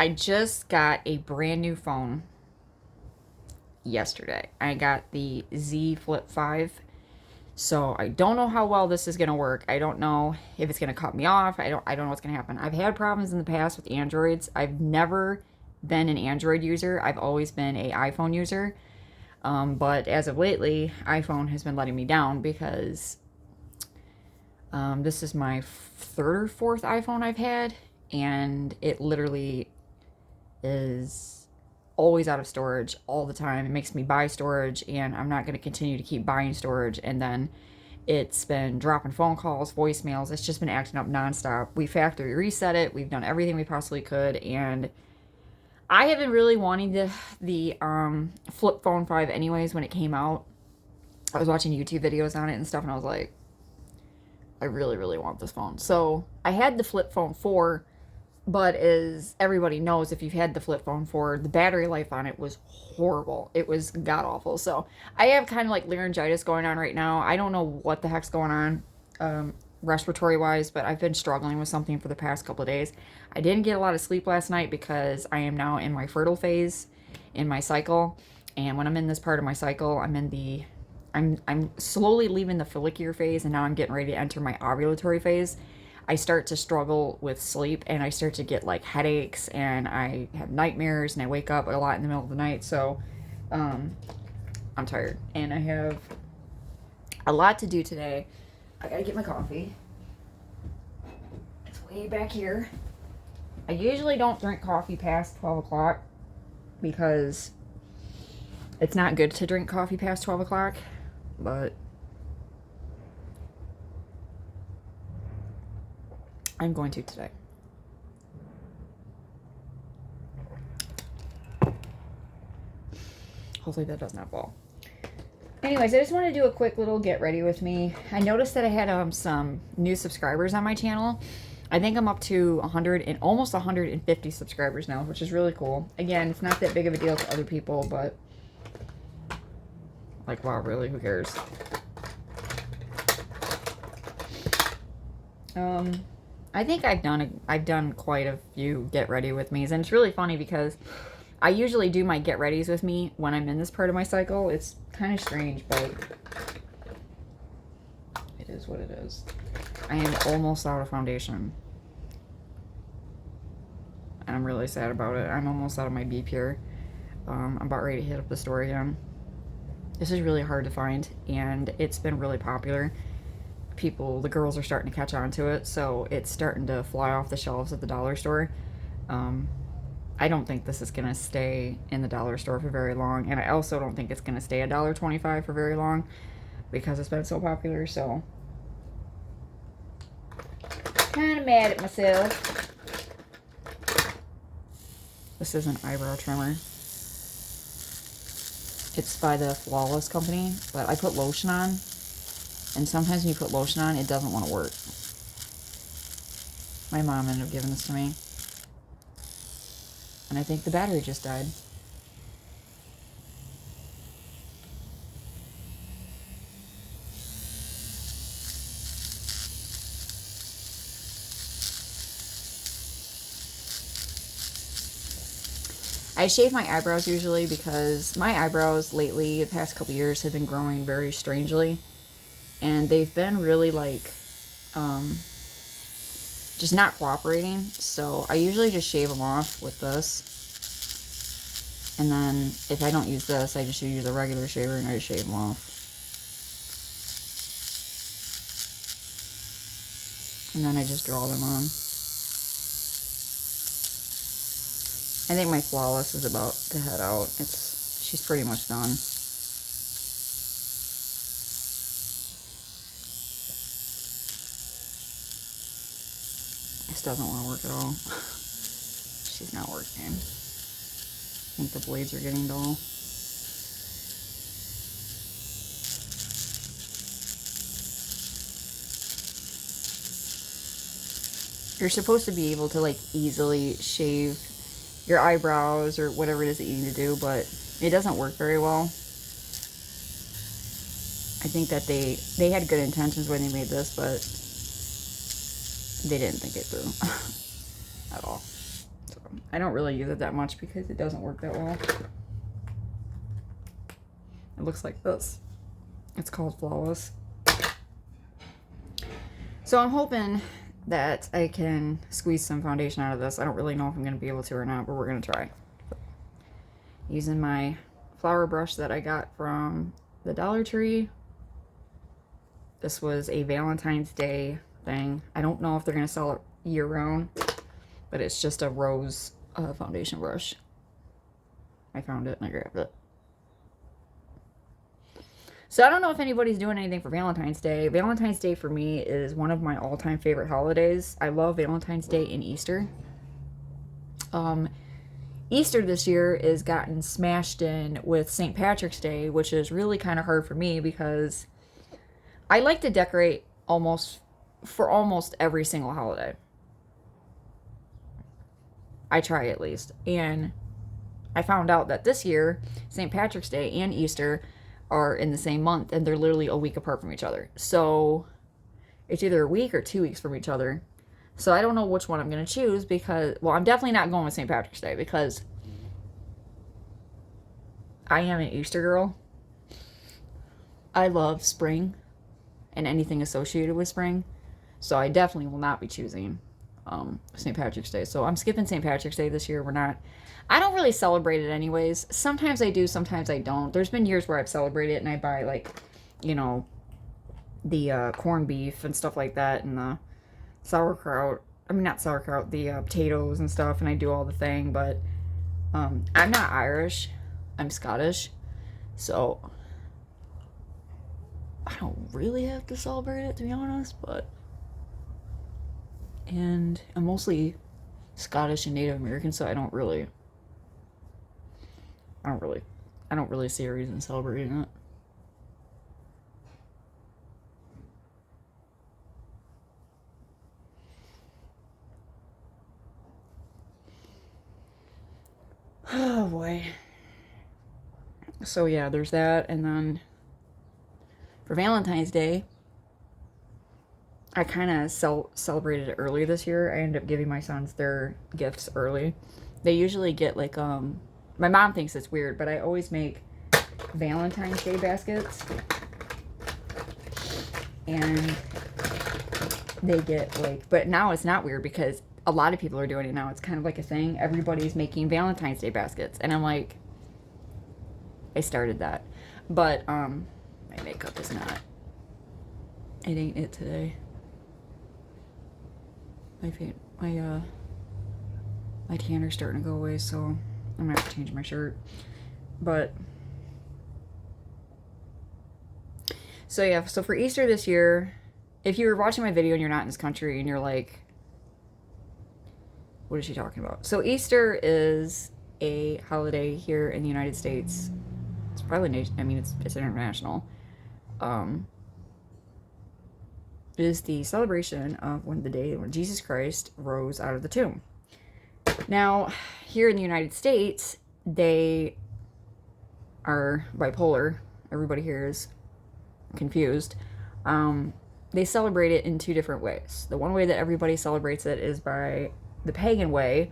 I just got a brand new phone yesterday. I got the Z Flip 5. So I don't know how well this is going to work. I don't know if it's going to cut me off. I don't know what's going to happen. I've had problems in the past with Androids. I've never been an Android user. I've always been a iPhone user. But as of lately, iPhone has been letting me down because this is my third or fourth iPhone I've had, and it literally is always out of storage all the time. It makes me buy storage, and I'm not going to continue to keep buying storage. And then it's been dropping phone calls, voicemails. It's just been acting up nonstop. We factory reset it. We've done everything we possibly could, and I have been really wanting the flip phone 5 anyways when it came out. I was watching YouTube videos on it and stuff, and I was like, I really, really want this phone. So I had the flip phone 4, but as everybody knows, if you've had the flip phone 4, the battery life on it was horrible. It was god awful. So I have kind of like laryngitis going on right now. I don't know what the heck's going on respiratory wise, but I've been struggling with something for the past couple of days. I didn't get a lot of sleep last night because I am now in my fertile phase in my cycle. And when I'm in this part of my cycle, I'm slowly leaving the follicular phase, and now I'm getting ready to enter my ovulatory phase. I start to struggle with sleep, and I start to get like headaches, and I have nightmares, and I wake up a lot in the middle of the night. So I'm tired, and I have a lot to do today. I gotta get my coffee. It's way back here. I usually don't drink coffee past 12 o'clock because it's not good to drink coffee past 12 o'clock, but I'm going to today. Hopefully that does not fall. Anyways, I just want to do a quick little get ready with me. I noticed that I had some new subscribers on my channel. I think I'm up to 100 and almost 150 subscribers now, which is really cool. Again, it's not that big of a deal to other people, but like, wow, really, who cares? I think I've done quite a few get ready with me's, and it's really funny because I usually do my get readies with me when I'm in this part of my cycle. It's kind of strange, but it is what it is. I am almost out of foundation, and I'm really sad about it. I'm almost out of my Be Pure. I'm about ready to hit up the store again. This is really hard to find, and it's been really popular. The girls are starting to catch on to it, so it's starting to fly off the shelves at the dollar store. I don't think this is going to stay in the dollar store for very long, and I also don't think it's going to stay $1.25 for very long because it's been so popular, so kind of mad at myself. This is an eyebrow trimmer. It's by the Flawless company, but I put lotion on, and sometimes when you put lotion on, it doesn't want to work. My mom ended up giving this to me, and I think the battery just died. I shave my eyebrows usually because my eyebrows lately, the past couple years, have been growing very strangely. And they've been really like, just not cooperating. So I usually just shave them off with this. And then if I don't use this, I just use a regular shaver and I just shave them off. And then I just draw them on. I think my Flawless is about to head out. She's pretty much done. This doesn't want to work at all. She's not working. I think the blades are getting dull. You're supposed to be able to like easily shave your eyebrows or whatever it is that you need to do, but it doesn't work very well. I think that they had good intentions when they made this, but they didn't think it through at all. So I don't really use it that much because it doesn't work that well. It looks like this. It's called Flawless. So I'm hoping that I can squeeze some foundation out of this. I don't really know if I'm going to be able to or not, but we're going to try. Using my flower brush that I got from the Dollar Tree. This was a Valentine's Day thing. I don't know if they're going to sell it year-round, but it's just a rose foundation brush. I found it and I grabbed it. So I don't know if anybody's doing anything for Valentine's Day. Valentine's Day for me is one of my all-time favorite holidays. I love Valentine's Day and Easter. Easter this year is gotten smashed in with St. Patrick's Day, which is really kind of hard for me because I like to decorate for almost every single holiday. I try at least. And I found out that this year, St. Patrick's Day and Easter are in the same month, and they're literally a week apart from each other. So it's either a week or 2 weeks from each other. So I don't know which one I'm going to choose because, well, I'm definitely not going with St. Patrick's Day because I am an Easter girl. I love spring and anything associated with spring. So I definitely will not be choosing St. Patrick's Day. So I'm skipping St. Patrick's Day this year. I don't really celebrate it anyways. Sometimes I do, sometimes I don't. There's been years where I've celebrated it and I buy, like, you know, the corned beef and stuff like that and the sauerkraut. I mean, not sauerkraut, the potatoes and stuff, and I do all the thing, but I'm not Irish. I'm Scottish. So I don't really have to celebrate it, to be honest, but... And I'm mostly Scottish and Native American, so I don't really see a reason celebrating it. Oh boy. So yeah, there's that, and then for Valentine's Day, I kind of celebrated it early this year. I ended up giving my sons their gifts early. They usually get like, my mom thinks it's weird, but I always make Valentine's Day baskets. And they get like, but now it's not weird because a lot of people are doing it now. It's kind of like a thing. Everybody's making Valentine's Day baskets. And I'm like, I started that. But, my makeup is not, it ain't it today. My tanner's starting to go away, so I'm gonna have to change my shirt. But so yeah, so for Easter this year, if you were watching my video and you're not in this country and you're like, what is she talking about? So Easter is a holiday here in the United States. It's probably, I mean, it's international. It is the celebration of the day when Jesus Christ rose out of the tomb. Now, here in the United States, they are bipolar. Everybody here is confused. They celebrate it in two different ways. The one way that everybody celebrates it is by the pagan way.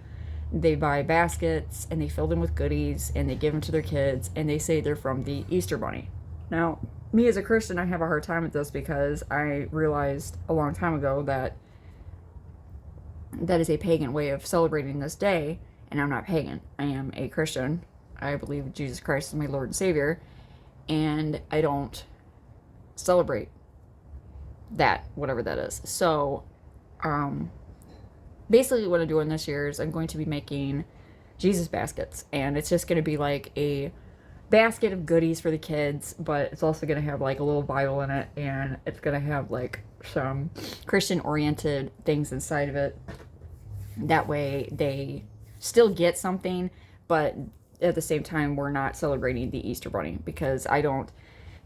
They buy baskets and they fill them with goodies and they give them to their kids and they say they're from the Easter Bunny. Now, me as a Christian, I have a hard time with this because I realized a long time ago that that is a pagan way of celebrating this day, and I'm not pagan. I am a Christian. I believe Jesus Christ is my Lord and Savior, and I don't celebrate that, whatever that is. So, basically what I'm doing this year is I'm going to be making Jesus baskets, and it's just going to be like a basket of goodies for the kids, but it's also going to have like a little Bible in it, and it's going to have like some Christian oriented things inside of it. That way they still get something, but at the same time we're not celebrating the Easter Bunny because I don't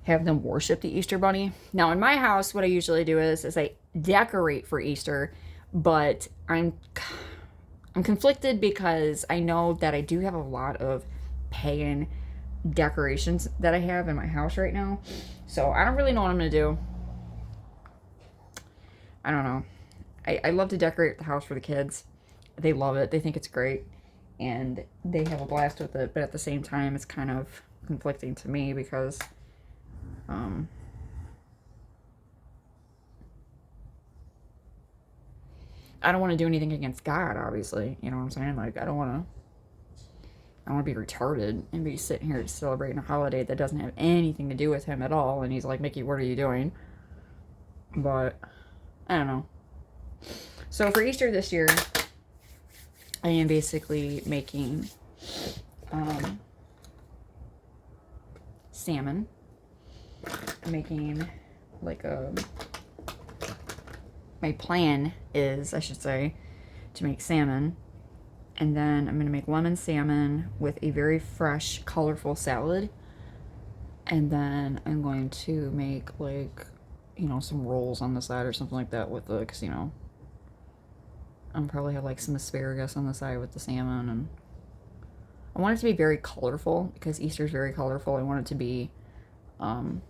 have them worship the Easter Bunny. Now in my house, what I usually do is I decorate for Easter, but I'm conflicted because I know that I do have a lot of pagan decorations that I have in my house right now. So I don't really know what I'm going to do. I don't know. I love to decorate the house for the kids. They love it. They think it's great. and they have a blast with it, but at the same time, it's kind of conflicting to me because I don't want to do anything against God, obviously. You know what I'm saying? Like, I don't want to be retarded and be sitting here celebrating a holiday that doesn't have anything to do with him at all. And he's like, Mickey, what are you doing? But I don't know. So for Easter this year, I am basically making salmon. I'm making like my plan is, I should say, to make salmon. And then I'm going to make lemon salmon with a very fresh, colorful salad. And then I'm going to make, like, you know, some rolls on the side or something like that with the, because, you know, I'll probably have, like, some asparagus on the side with the salmon. And I want it to be very colorful because Easter is very colorful. I want it to be kind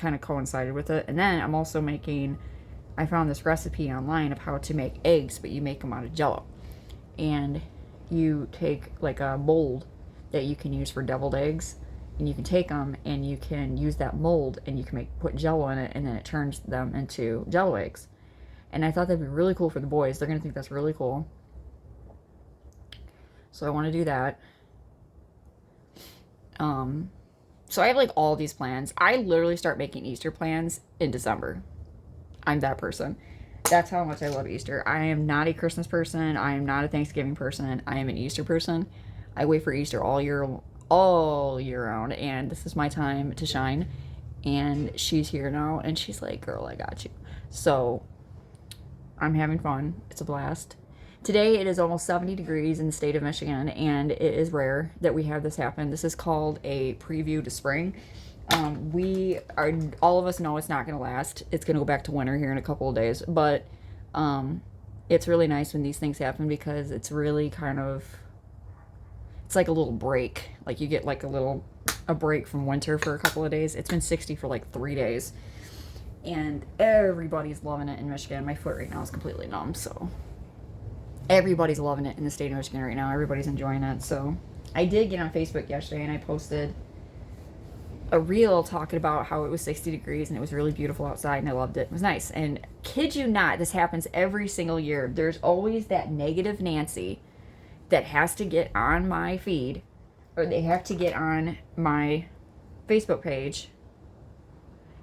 of coincided with it. And then I'm also making, I found this recipe online of how to make eggs, but you make them out of Jell-O. And you take like a mold that you can use for deviled eggs, and you can take them and you can use that mold and you can put Jell-O in it, and then it turns them into Jell-O eggs. And I thought that'd be really cool for the boys. They're gonna think that's really cool. So I want to do that. So I have like all these plans. I literally start making Easter plans in December. I'm that person. That's how much I love Easter. I am not a Christmas person. I am not a Thanksgiving person. I am an Easter person. I wait for Easter all year round, and this is my time to shine. And she's here now, and she's like, "Girl, I got you." So I'm having fun. It's a blast. Today it is almost 70 degrees in the state of Michigan, and it is rare that we have this happen. This is called a preview to spring. We are, all of us know it's not going to last. It's going to go back to winter here in a couple of days, but it's really nice when these things happen because it's really kind of, it's like a little break. Like you get like a break from winter for a couple of days. It's been 60 for like 3 days, and everybody's loving it in Michigan. My foot right now is completely numb, so everybody's loving it in the state of Michigan right now. Everybody's enjoying it. So I did get on Facebook yesterday and I posted a reel talking about how it was 60 degrees and it was really beautiful outside and I loved it. It was nice. And kid you not, this happens every single year. There's always that negative Nancy that has to get on my feed, or they have to get on my Facebook page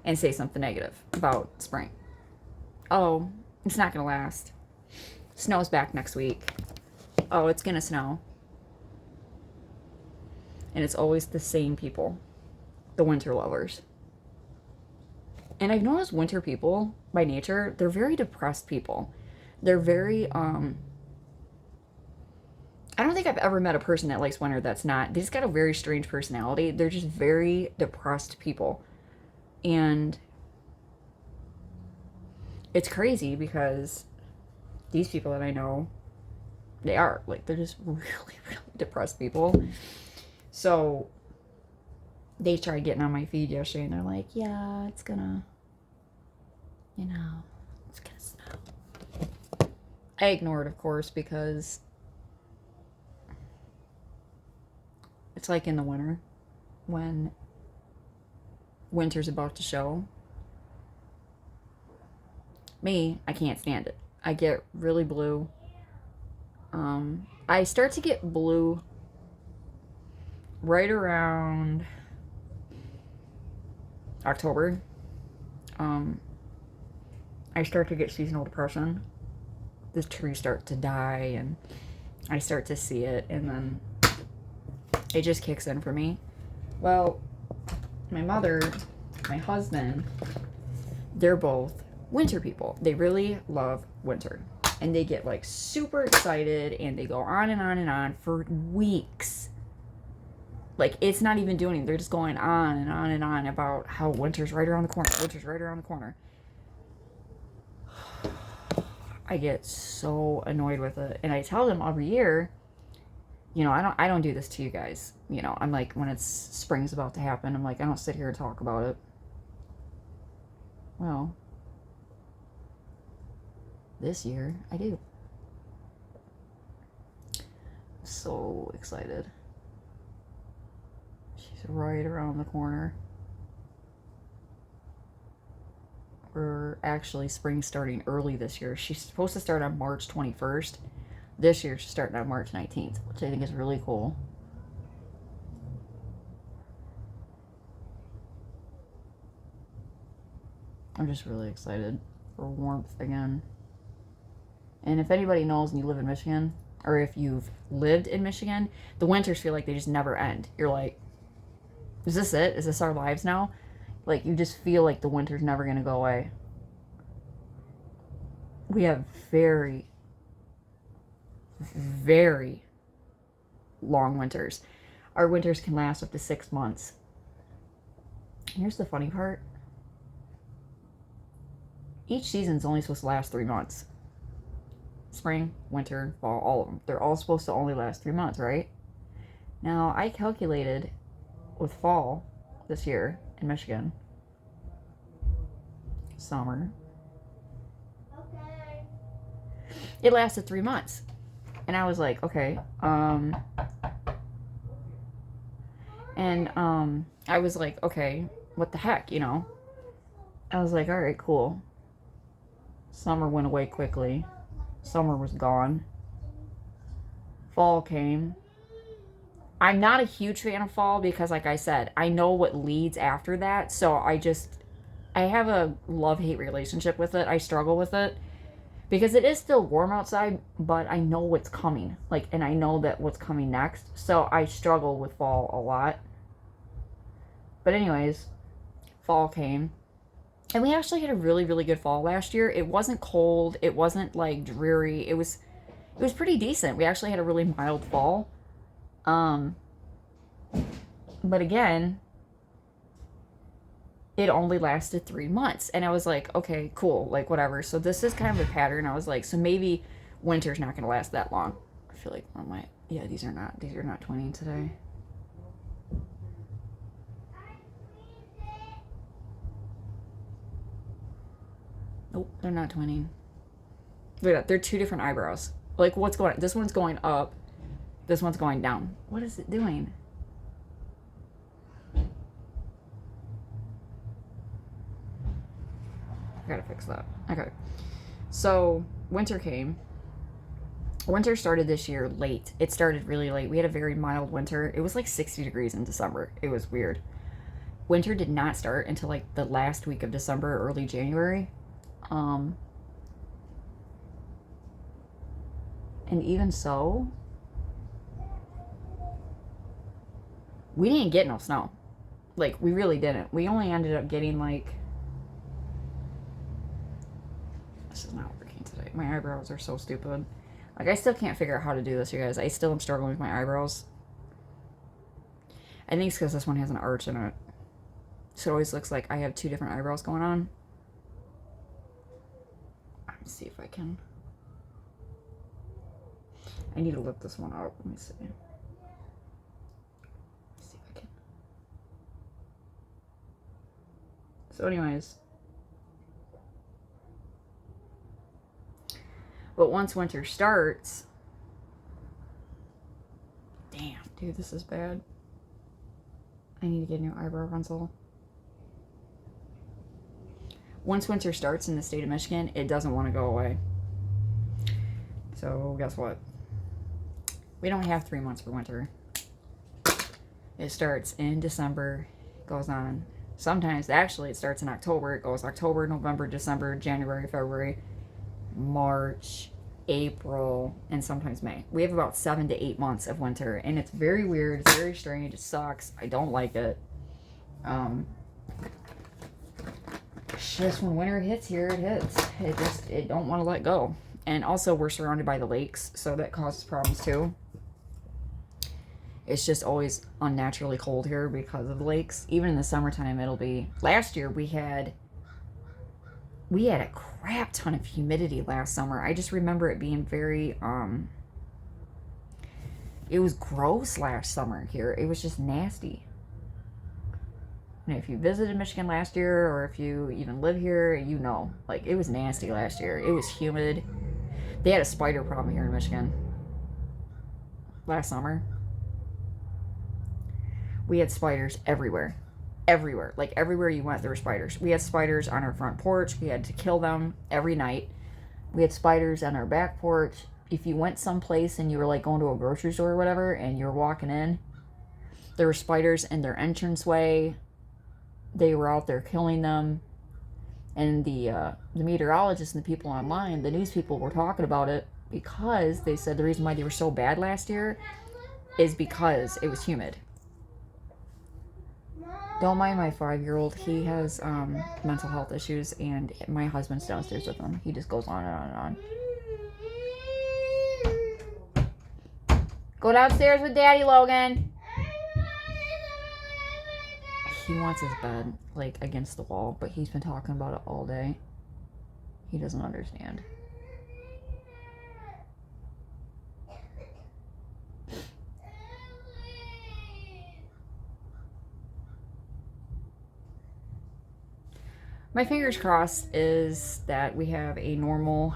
and say something negative about spring. Oh, it's not going to last. Snow's back next week. Oh, it's going to snow. And it's always the same people. The winter lovers. And I've noticed winter people, by nature, they're very depressed people. They're very, I don't think I've ever met a person that likes winter that's not. They just got a very strange personality. They're just very depressed people. And it's crazy because these people that I know, they are, like, they're just really, really depressed people. So they tried getting on my feed yesterday and they're like, yeah, it's gonna, you know, it's gonna snow. I ignored, of course, because it's like in the winter when winter's about to show. Me, I can't stand it. I get really blue. I start to get blue right around October. I start to get seasonal depression. The trees start to die and I start to see it, and then it just kicks in for me. Well, my mother, my husband, they're both winter people. They really love winter. And they get like super excited and they go on and on and on for weeks. Like, it's not even doing it. They're just going on and on and on about how winter's right around the corner. Winter's right around the corner. I get so annoyed with it. And I tell them every year, you know, I don't do this to you guys. You know, I'm like, when it's spring's about to happen, I'm like, I don't sit here and talk about it. Well, this year I do. So excited. She's right around the corner. We're actually spring starting early this year. She's supposed to start on March 21st. This year she's starting on March 19th, which I think is really cool. I'm just really excited for warmth again. And if anybody knows and you live in Michigan, or if you've lived in Michigan, the winters feel like they just never end. You're like, is this it? Is this our lives now? Like, you just feel like the winter's never going to go away. We have very, very long winters. Our winters can last up to 6 months. And here's the funny part. Each season's only supposed to last 3 months. Spring, winter, fall, all of them. They're all supposed to only last 3 months, right? Now, I calculated with fall this year in Michigan. Summer. Okay. It lasted 3 months. And I was like, okay. I was like, okay, what the heck, you know? I was like, all right, cool. Summer went away quickly. Summer was gone. Fall came. I'm not a huge fan of fall because, like I said, I know what leads after that. So I have a love-hate relationship with it. I struggle with it because it is still warm outside, but I know what's coming. Like, and I know that what's coming next. So I struggle with fall a lot. But anyways, fall came. And we actually had a really, really good fall last year. It wasn't cold. It wasn't like dreary. It was pretty decent. We actually had a really mild fall. But again, it only lasted 3 months. And I was like, okay, cool, like whatever. So this is kind of a pattern. I was like, so maybe winter's not going to last that long. I feel like one of my, yeah, these are not twinning today. Nope, they're not twinning. Look at that, they're two different eyebrows. Like, what's going on? This one's going up. This one's going down. What is it doing? I gotta fix that. Okay. So, winter came. Winter started this year late. It started really late. We had a very mild winter. It was like 60 degrees in December. It was weird. Winter did not start until like the last week of December, early January. And even so, we didn't get no snow. Like, we really didn't. We only ended up getting like, this is not working today. My eyebrows are so stupid. Like, I still can't figure out how to do this, you guys. I still am struggling with my eyebrows. I think it's because this one has an arch in it. So it always looks like I have two different eyebrows going on. Let me see if I can. I need to lift this one up. Let me see. Let me see if I can. So anyways. But once winter starts... Damn, dude, this is bad. I need to get a new eyebrow pencil. Once winter starts in the state of Michigan, it doesn't want to go away. So guess what? We don't have 3 months for winter. It starts in December, goes on. Sometimes, actually, it starts in October. It goes October, November, December, January, February, March, April, and sometimes May. We have about 7 to 8 months of winter, and it's very weird. It's very strange. It sucks. I don't like it. Just when winter hits here, it hits. It don't want to let go. And also, we're surrounded by the lakes, so that causes problems too. It's just always unnaturally cold here because of the lakes. Even in the summertime, it'll be... Last year, we had a crap ton of humidity last summer. I just remember it being very, it was gross last summer here. It was just nasty. And if you visited Michigan last year, or if you even live here, you know. Like, it was nasty last year. It was humid. They had a spider problem here in Michigan. last summer, we had spiders everywhere. Everywhere. Like everywhere you went, there were spiders. We had spiders on our front porch. We had to kill them every night. We had spiders on our back porch. If you went someplace and you were like going to a grocery store or whatever and you were walking in, there were spiders in their entranceway. They were out there killing them. And the meteorologists and the people online, the news people, were talking about it because they said the reason why they were so bad last year is because it was humid. Don't mind my 5-year-old. He has mental health issues, and my husband's downstairs with him. He just goes on and on and on. Go downstairs with Daddy, Logan. He wants his bed, like, against the wall, but he's been talking about it all day. He doesn't understand. My fingers crossed is that we have a normal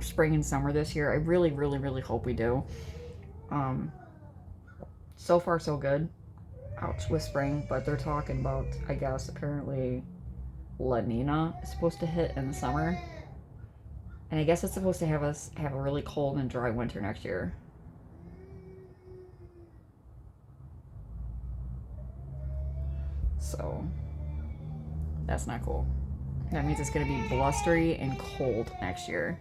spring and summer this year. I really, really, really hope we do. So far, so good. Ouch, with spring, but they're talking about, I guess, apparently La Nina is supposed to hit in the summer. And I guess it's supposed to have us have a really cold and dry winter next year. So that's not cool. That means it's going to be blustery and cold next year.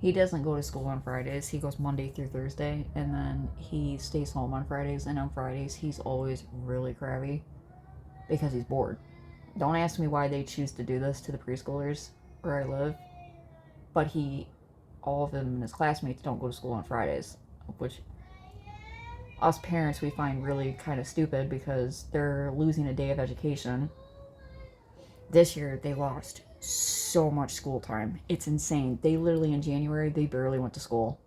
He doesn't go to school on Fridays. He goes Monday through Thursday, and then he stays home on Fridays. And on Fridays, he's always really crabby because he's bored. Don't ask me why they choose to do this to the preschoolers where I live, but all of them and his classmates don't go to school on Fridays, which us parents, we find really kind of stupid because they're losing a day of education. This year, they lost so much school time. It's insane. They literally, in January, they barely went to school.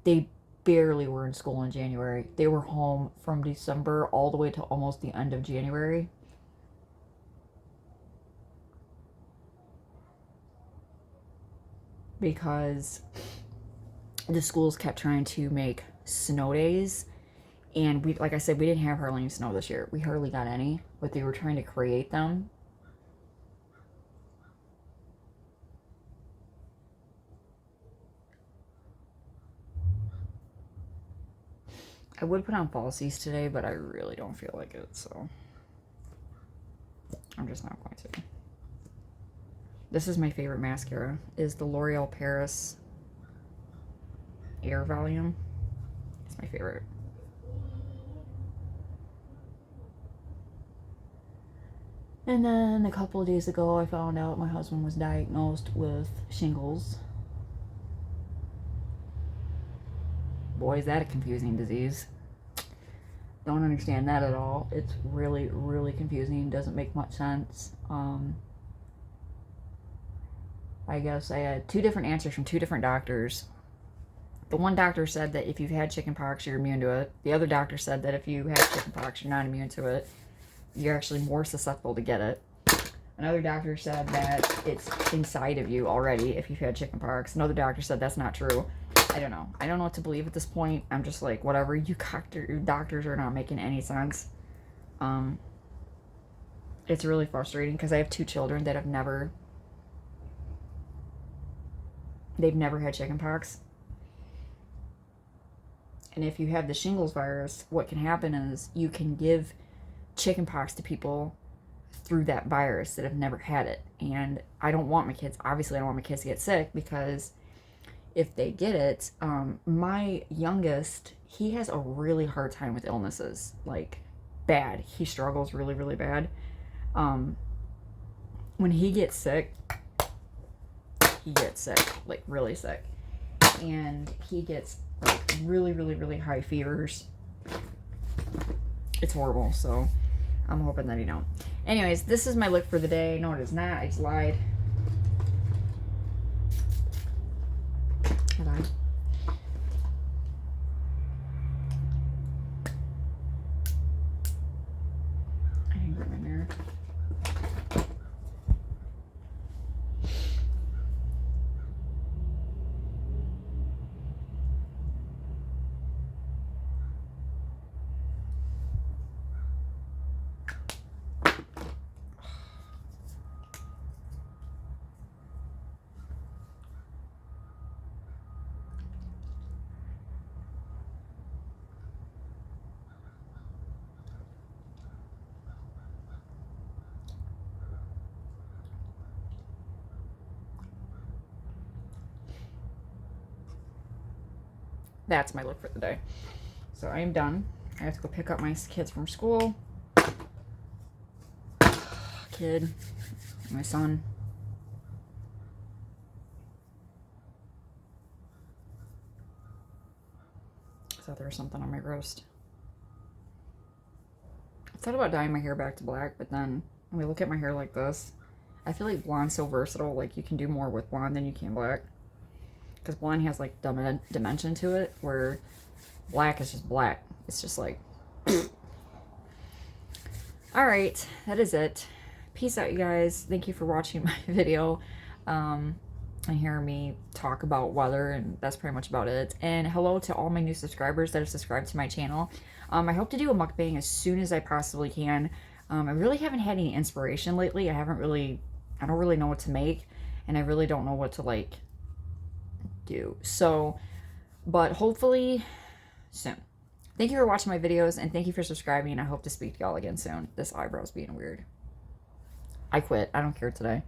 They barely were in school in January. They were home from December all the way to almost the end of January. Because the schools kept trying to make snow days, and we, like I said, we didn't have hardly any snow this year. We hardly got any, but they were trying to create them. I would put on falsies today, but I really don't feel like it, so I'm just not going to. This is my favorite mascara, is the L'Oreal Paris Air Volume. It's my favorite. And then a couple of days ago, I found out my husband was diagnosed with shingles. Boy, is that a confusing disease. Don't understand that at all. It's really, really confusing. Doesn't make much sense. I guess I had 2 different answers from 2 different doctors. The one doctor said that if you've had chickenpox, you're immune to it. The other doctor said that if you have chickenpox, you're not immune to it. You're actually more susceptible to get it. Another doctor said that it's inside of you already if you've had chickenpox. Another doctor said that's not true. I don't know. I don't know what to believe at this point. I'm just like, whatever. You doctors are not making any sense. It's really frustrating because I have 2 children that they've never had chickenpox. And if you have the shingles virus, what can happen is you can give chickenpox to people through that virus that have never had it. And I don't want my kids, obviously I don't want my kids to get sick, because if they get it, my youngest, he has a really hard time with illnesses, like bad. He struggles really, really bad. When he gets sick, like really sick. And he gets like really, really, really high fevers. It's horrible, so I'm hoping that he don't. Anyways, this is my look for the day. No, it is not. I just lied. I lied. that's my look for the day. So I am done. I have to go pick up my kids from school. Kid, my son. So there's something on my roast. I thought about dyeing my hair back to black, but then when we look at my hair like this, I feel like blonde's so versatile. Like, you can do more with blonde than you can black. Because blonde has, like, dimension to it, where black is just black. It's just like... Alright, that is it. Peace out, you guys. Thank you for watching my video. And hearing me talk about weather, and that's pretty much about it. And hello to all my new subscribers that are subscribed to my channel. I hope to do a mukbang as soon as I possibly can. I really haven't had any inspiration lately. I don't really know what to make, and I really don't know what to, like, do. So, but hopefully soon. Thank you for watching my videos, and thank you for subscribing. I hope to speak to y'all again soon. This eyebrow's being weird. I quit. I don't care today.